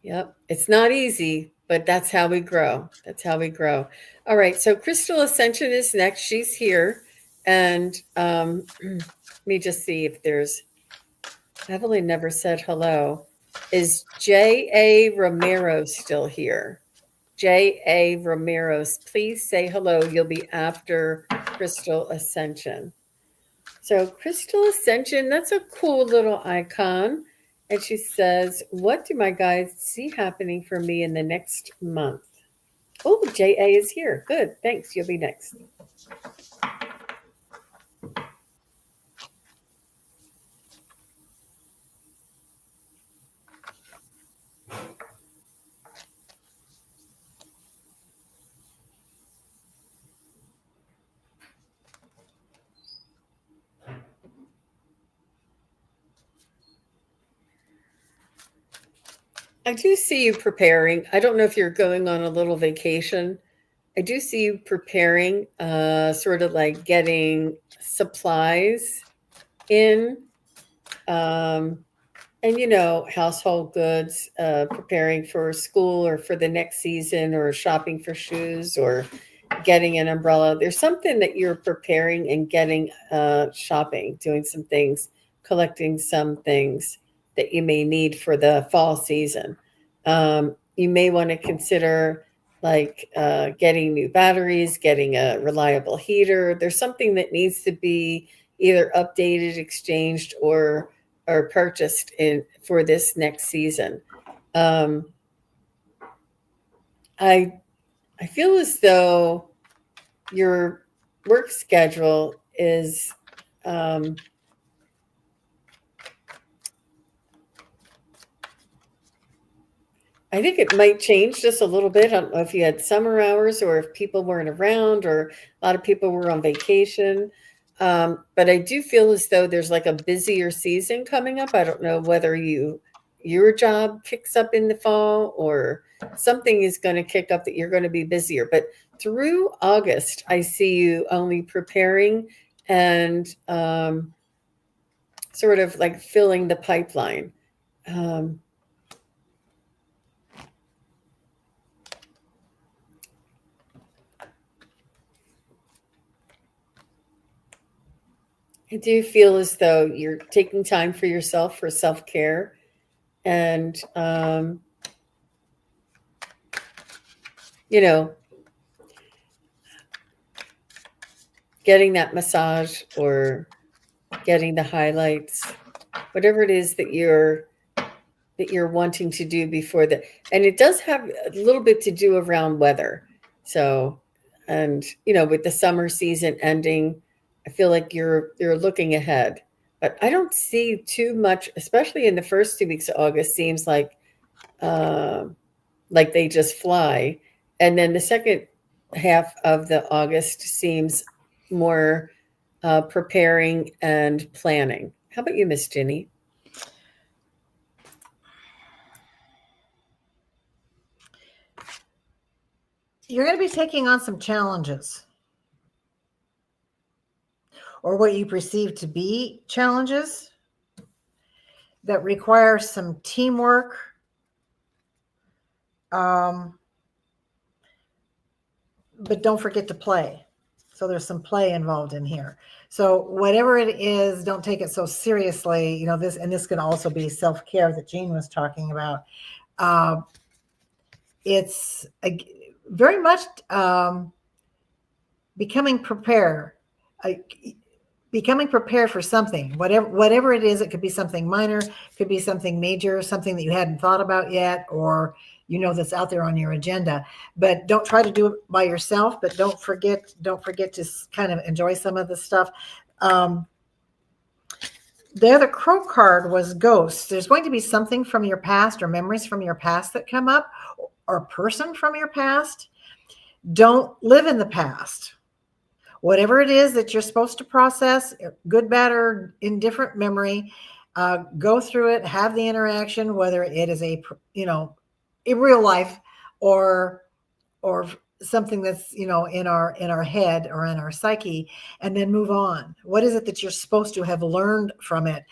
Yep. It's not easy, but that's how we grow. That's how we grow. All right. So Crystal Ascension is next. She's here. And let me just see if Evelyn never said hello. Is J.A. Romero still here? J.A. Romero, please say hello. You'll be after Crystal Ascension. So Crystal Ascension, that's a cool little icon. And she says, what do my guides see happening for me in the next month? Oh, J.A. is here. Good. Thanks. You'll be next. I do see you preparing. I don't know if you're going on a little vacation. I do see you preparing, sort of like getting supplies in, and household goods, preparing for school or for the next season, or shopping for shoes, or getting an umbrella. There's something that you're preparing and getting, shopping, doing some things, collecting some things that you may need for the fall season. You may want to consider like getting new batteries, getting a reliable heater. There's something that needs to be either updated, exchanged, or purchased for this next season. I feel as though your work schedule is I think it might change just a little bit. I don't know if you had summer hours or if people weren't around or a lot of people were on vacation. But I do feel as though there's like a busier season coming up. I don't know whether your job kicks up in the fall or something is going to kick up that you're going to be busier. But through August, I see you only preparing and sort of like filling the pipeline. I do feel as though you're taking time for yourself, for self-care, and getting that massage or getting the highlights, whatever it is that you're wanting to do before the, and it does have a little bit to do around weather. So, and with the summer season ending, I feel like you're looking ahead, but I don't see too much, especially in the first 2 weeks of August. Seems like they just fly, And then the second half of the August seems more preparing and planning. How about you, Miss Ginny? You're going to be taking on some challenges, or what you perceive to be challenges that require some teamwork. But don't forget to play. So there's some play involved in here. So whatever it is, don't take it so seriously. You know, this can also be self-care that Jean was talking about. It's very much becoming prepared. Becoming prepared for something, whatever it is. It could be something minor, could be something major, something that you hadn't thought about yet, or that's out there on your agenda. But don't try to do it by yourself. But don't forget to kind of enjoy some of the stuff. The other crow card was ghosts. There's going to be something from your past or memories from your past that come up, or a person from your past. Don't live in the past. Whatever it is that you're supposed to process, good, bad, or indifferent memory, go through it, have the interaction, whether it is a real life or something that's in our head or in our psyche, and then move on. What is it that you're supposed to have learned from it?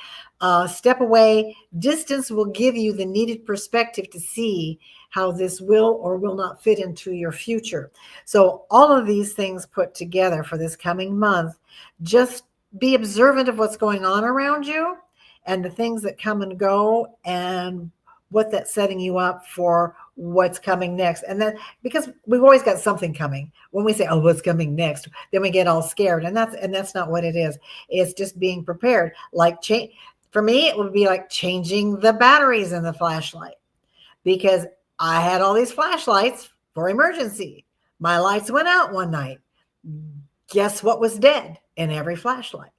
Step away. Distance will give you the needed perspective to see how this will or will not fit into your future. So all of these things put together for this coming month, just be observant of what's going on around you and the things that come and go, and what that's setting you up for what's coming next. And then, because we've always got something coming, when we say, oh, what's coming next, then we get all scared. And that's not what it is. It's just being prepared. Like for me, it would be like changing the batteries in the flashlight, because I had all these flashlights for emergency. My lights went out one night. Guess what was dead in every flashlight?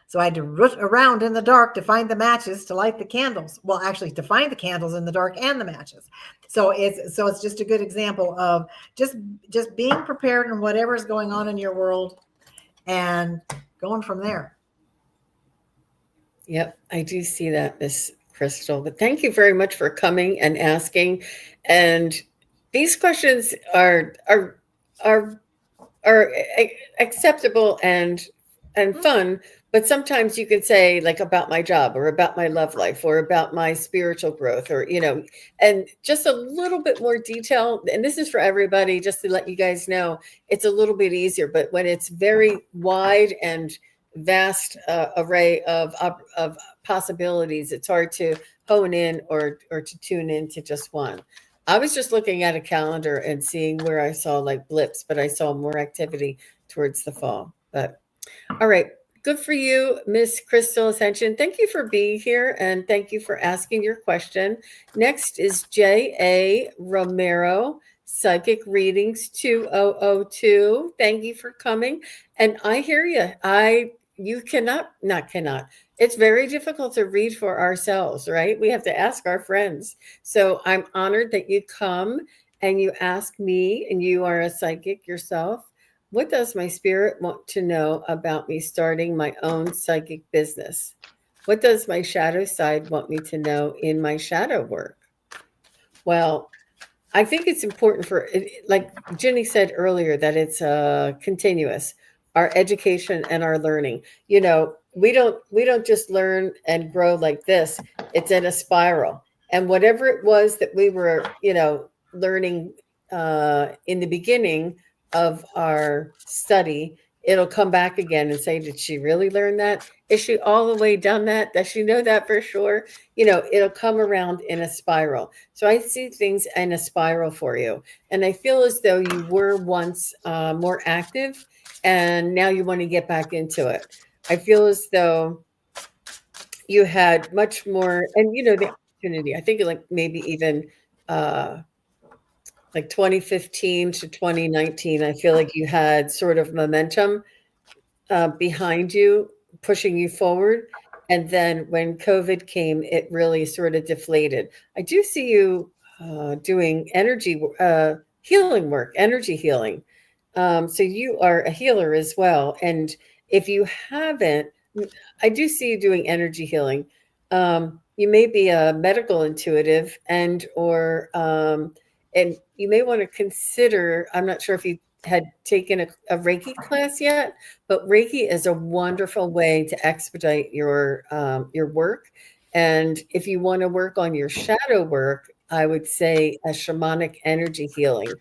So I had to root around in the dark to find the matches to light the candles. Well, actually, to find the candles in the dark and the matches. So it's just a good example of just being prepared in whatever is going on in your world and going from there. Yep, I do see that, Miss Crystal. But thank you very much for coming and asking. And these questions are acceptable and fun, but sometimes you can say, like, about my job or about my love life or about my spiritual growth, or and just a little bit more detail. And this is for everybody, just to let you guys know, it's a little bit easier. But when it's very wide and vast array of possibilities, it's hard to hone in or to tune in to just one. I was just looking at a calendar and seeing where I saw like blips, but I saw more activity towards the fall. But all right, good for you, Miss Crystal Ascension. Thank you for being here, and thank you for asking your question. Next is J.A. Romero, Psychic Readings 2002. Thank you for coming. And I hear you. You not cannot. It's very difficult to read for ourselves, right? We have to ask our friends. So I'm honored that you come and you ask me, and you are a psychic yourself. What does my spirit want to know about me starting my own psychic business? What does my shadow side want me to know in my shadow work? Well, I think it's important for, like Ginny said earlier, that it's continuous, our education and our learning. We don't just learn and grow like this. It's in a spiral. And whatever it was that we were, learning in the beginning of our study, it'll come back again and say, did she really learn that? Is she all the way done that? Does she know that for sure? It'll come around in a spiral. So I see things in a spiral for you. And I feel as though you were once more active, and now you want to get back into it. I feel as though you had much more, and the opportunity, I think, like maybe even like 2015 to 2019, I feel like you had sort of momentum behind you, pushing you forward. And then when COVID came, it really sort of deflated. I do see you doing energy healing work, energy healing. So you are a healer as well. And if you haven't, I do see you doing energy healing. You may be a medical intuitive and you may want to consider, I'm not sure if you had taken a Reiki class yet, but Reiki is a wonderful way to expedite your work. And if you want to work on your shadow work, I would say a shamanic energy healing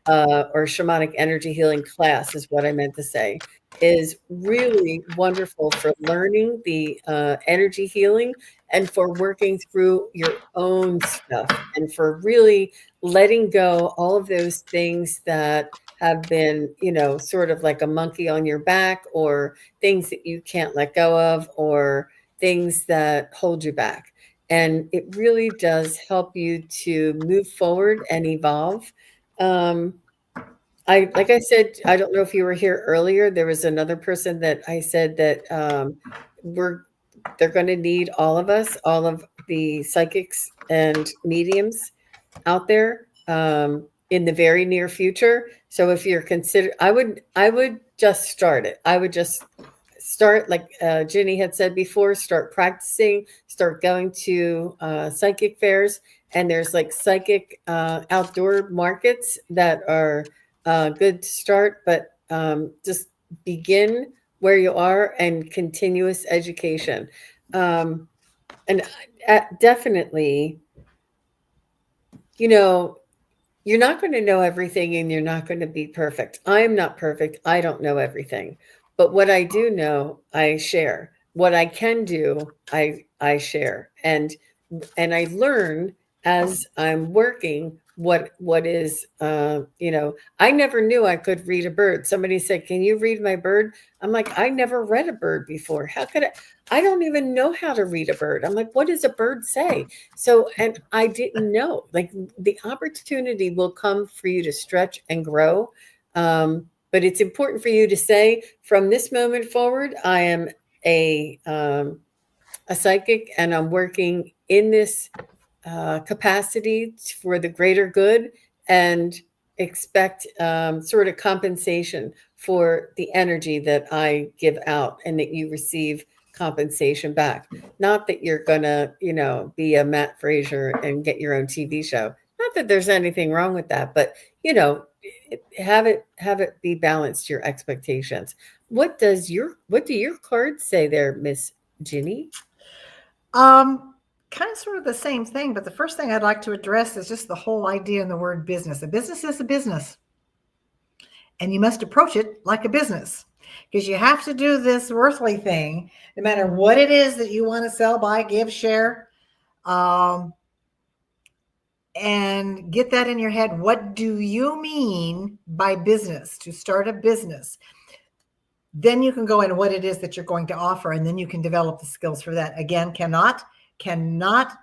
or shamanic energy healing class is what I meant to say, is really wonderful for learning the energy healing and for working through your own stuff and for really letting go all of those things that have been, sort of like a monkey on your back, or things that you can't let go of, or things that hold you back. And it really does help you to move forward and evolve. Um, like I said, I don't know if you were here earlier. There was another person that I said that we're they're going to need all of us, all of the psychics and mediums out there in the very near future. So if you're I would just start it. I would just start, like Ginny had said before, start practicing, start going to psychic fairs. And there's like psychic outdoor markets that are good to start, but just begin where you are and continuous education. And definitely, you know, you're not going to know everything and you're not going to be perfect. I am not perfect. I don't know everything. But what I do know, I share. What I can do, I share. And I learn as I'm working what is I never knew I could read a bird. Somebody said, "Can you read my bird?" I'm like, "I never read a bird before. How could I don't even know how to read a bird." I'm like, "What does a bird say?" So, and I didn't know. Like, the opportunity will come for you to stretch and grow. But it's important for you to say, from this moment forward, I am a psychic, and I'm working in this capacity for the greater good, and expect sort of compensation for the energy that I give out, and that you receive compensation back. Not that you're gonna, be a Matt Fraser and get your own TV show. Not that there's anything wrong with that, but have it be balanced, your expectations. What do your cards say there, Miss Ginny? Kind of sort of the same thing, but the first thing I'd like to address is just the whole idea in the word business. A business is a business, and you must approach it like a business, because you have to do this earthly thing, no matter what it is that you want to sell, buy, give, share, and get that in your head. What do you mean by business? To start a business. Then you can go into what it is that you're going to offer, and then you can develop the skills for that. Again, cannot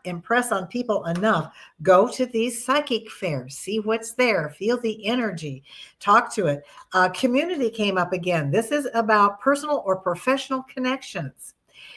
impress on people enough. Go to these psychic fairs, see what's there, feel the energy, talk to it. Community came up again. This is about personal or professional connections.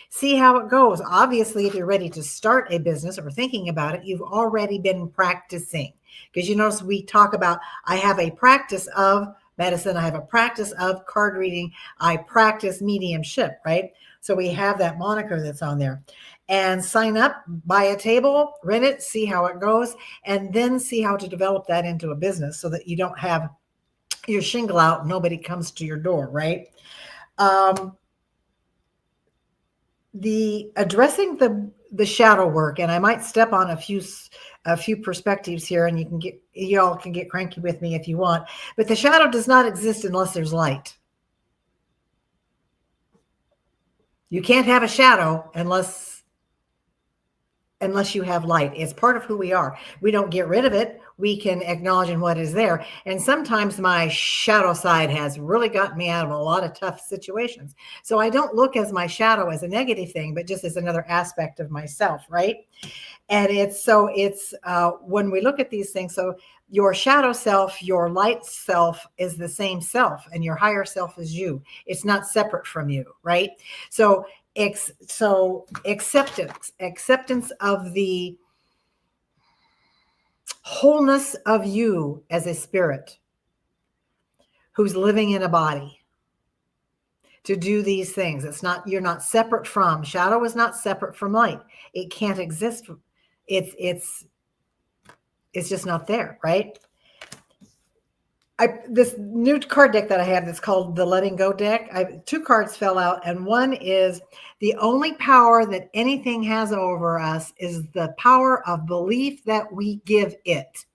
See how it goes. Obviously, if you're ready to start a business or thinking about it, you've already been practicing, because you notice we talk about, I have a practice of medicine, I have a practice of card reading, I practice mediumship, right? So we have that moniker that's on there. And sign up, buy a table, rent it, see how it goes, and then see how to develop that into a business, so that you don't have your shingle out, nobody comes to your door, right? The addressing the shadow work, and I might step on a few perspectives here, and y'all can get cranky with me if you want, but the shadow does not exist unless there's light. You can't have a shadow unless you have light. It's part of who we are. We don't get rid of it. We can acknowledge what is there. And sometimes my shadow side has really gotten me out of a lot of tough situations. So I don't look as my shadow as a negative thing, but just as another aspect of myself, right? And it's when we look at these things, so your shadow self, your light self is the same self, and your higher self is you. It's not separate from you, right? So acceptance of the wholeness of you as a spirit who's living in a body to do these things. You're not separate from, shadow is not separate from light. It can't exist. It's just not there, right? This new card deck that I have that's called the Letting Go deck, two cards fell out, and one is the only power that anything has over us is the power of belief that we give it.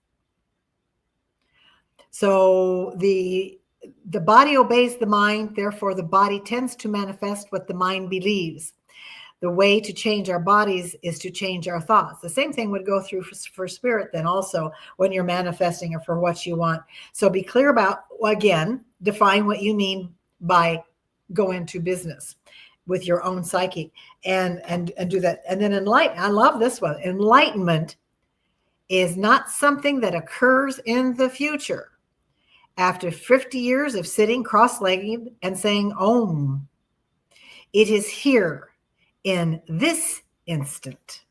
So the body obeys the mind, therefore the body tends to manifest what the mind believes. The way to change our bodies is to change our thoughts. The same thing would go through for spirit then also when you're manifesting or for what you want. So be clear about, again, define what you mean by go into business with your own psyche and do that. And then I love this one. Enlightenment is not something that occurs in the future. After 50 years of sitting cross-legged and saying Om, it is here in this instant.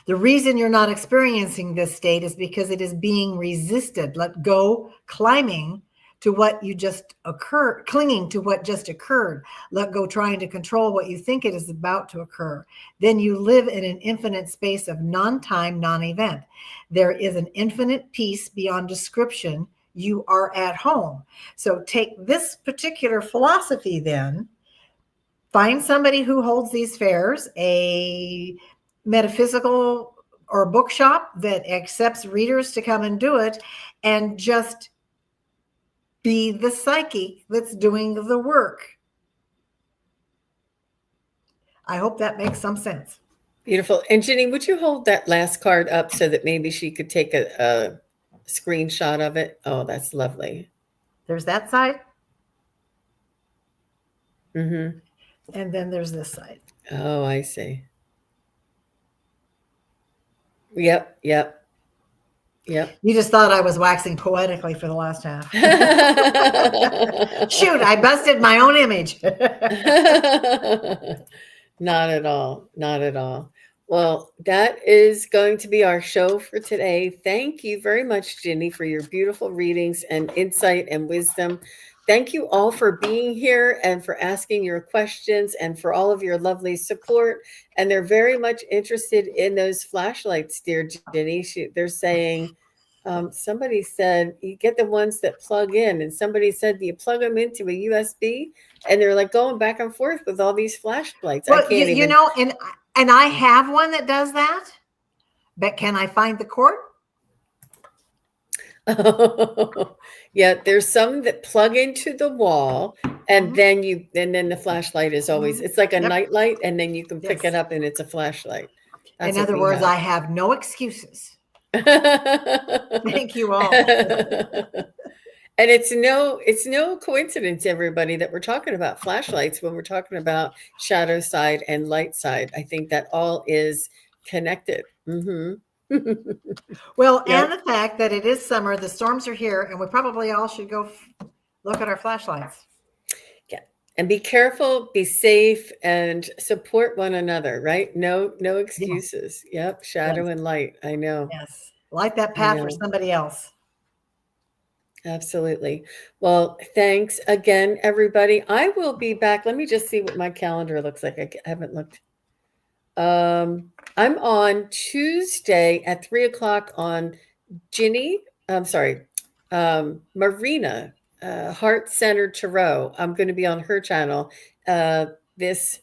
The reason you're not experiencing this state is because it is being resisted. Let go, clinging to what just occurred. Let go, trying to control what you think it is about to occur. Then you live in an infinite space of non-time, non-event. There is an infinite peace beyond description. You are at home. So take this particular philosophy then, find somebody who holds these fairs, a metaphysical or bookshop that accepts readers to come and do it, and just be the psyche that's doing the work. I hope that makes some sense. Beautiful. And Ginny, would you hold that last card up so that maybe she could take a screenshot of it? Oh, that's lovely. There's that side. Mm-hmm. And then there's this side. Oh, I see. Yep. You just thought I was waxing poetically for the last half. Shoot, I busted my own image. Not at all. Not at all. Well, that is going to be our show for today. Thank you very much, Ginny, for your beautiful readings and insight and wisdom. Thank you all for being here and for asking your questions and for all of your lovely support. And they're very much interested in those flashlights, dear Ginny. They're saying, somebody said, you get the ones that plug in. And somebody said, do you plug them into a USB? And they're like going back and forth with all these flashlights. Well, I can't even. You know, and I have one that does that. But can I find the cord? Yeah, there's some that plug into the wall, and then the flashlight is always, it's like a night light, and then you can pick it up and it's a flashlight. In other words, I have no excuses. Thank you all. And it's no coincidence, everybody, that we're talking about flashlights when we're talking about shadow side and light side. I think that all is connected. Mm-hmm. Well, and the fact that it is summer, the storms are here, and we probably all should go look at our flashlights. Yeah, and be careful, be safe, and support one another. Right? No excuses. Yeah. Yep, shadow and light. I know. Yes, light that path for somebody else. Absolutely. Well, thanks again, everybody. I will be back. Let me just see what my calendar looks like. I haven't looked. I'm on Tuesday at 3:00 on Marina, Heart Centered Tarot. I'm going to be on her channel this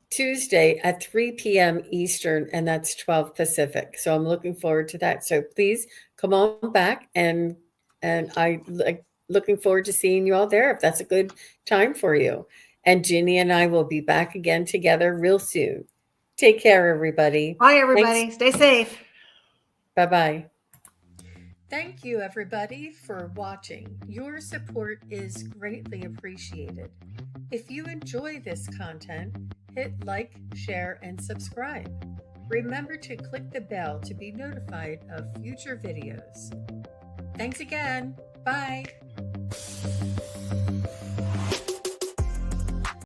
Tuesday at 3 p.m. Eastern, and that's 12 Pacific. So I'm looking forward to that. So please come on back, and I looking forward to seeing you all there if that's a good time for you. And Ginny and I will be back again together real soon. Take care, everybody. Bye, everybody. Thanks. Stay safe. Bye-bye. Thank you, everybody, for watching. Your support is greatly appreciated. If you enjoy this content, hit like, share, and subscribe. Remember to click the bell to be notified of future videos. Thanks again. Bye.